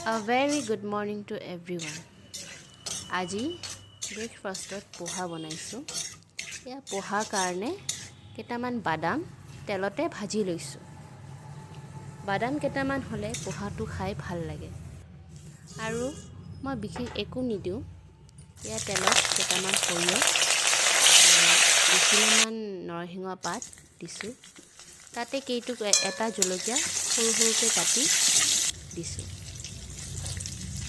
A very good morning to everyone. আজি ব্ৰেকফাষ্টত পোহা বনাইছোঁ। এয়া পোহাৰ কাৰণে কেইটামান বাদাম তেলতে ভাজি লৈছোঁ। বাদাম কেইটামান হ'লে পোহাটো খাই ভাল লাগে আৰু মই বিশেষ একো নিদিওঁ। এয়া তেলত কেইটামান সৰিয়হ দুখিলামান নৰসিংহ পাত দিছোঁ। তাতে এটা জলকীয়া সৰু সৰুকৈ কাটি দিছোঁ।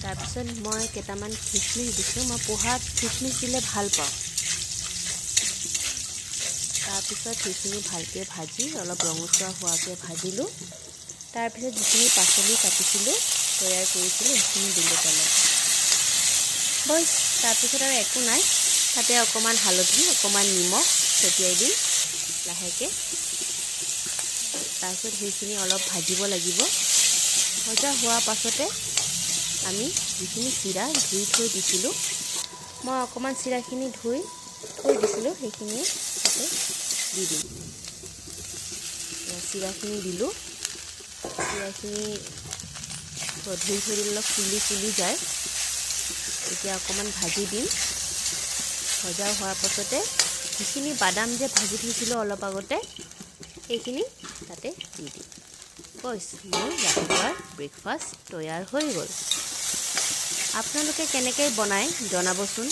তাৰপিছত মই কেইটামান খিচমিচ দিছোঁ। মই পোহাত খিচমিচ দিলে ভাল পাওঁ। তাৰপিছত সেইখিনি ভালকৈ ভাজি অলপ ৰঙচুৱা হোৱাকৈ ভাজিলোঁ। তাৰপিছত যিখিনি পাচলি কাটিছিলোঁ তৈয়াৰ কৰিছিলোঁ সেইখিনি দিলোঁ তেলত। বছ, তাৰপিছত আৰু একো নাই। তাতে অকণমান হালধি অকণমান নিমখ ছটিয়াই দিম লাহেকৈ। তাৰপিছত সেইখিনি অলপ ভাজিব লাগিব। ভজা হোৱাৰ পাছতে আমি যিখিনি চিৰা ধুই থৈ দিছিলোঁ, মই অকণমান চিৰাখিনি ধুই থৈ দিছিলোঁ, সেইখিনি তাতে দি দিম। চিৰাখিনি দিলোঁ। চিৰাখিনি ধুই থৈ দিলে অলপ ফুলি যায়। এতিয়া অকণমান ভাজি দিম। ভজা হোৱাৰ পাছতে যিখিনি বাদাম যে ভাজি থৈছিলোঁ অলপ আগতে সেইখিনি তাতে দি দিম। বছ, মোৰ ৰাতিপুৱাৰ ব্ৰেকফাষ্ট তৈয়াৰ হৈ গ'ল। আপোনালোকে কেনেকৈ বনায় জনাবচোন।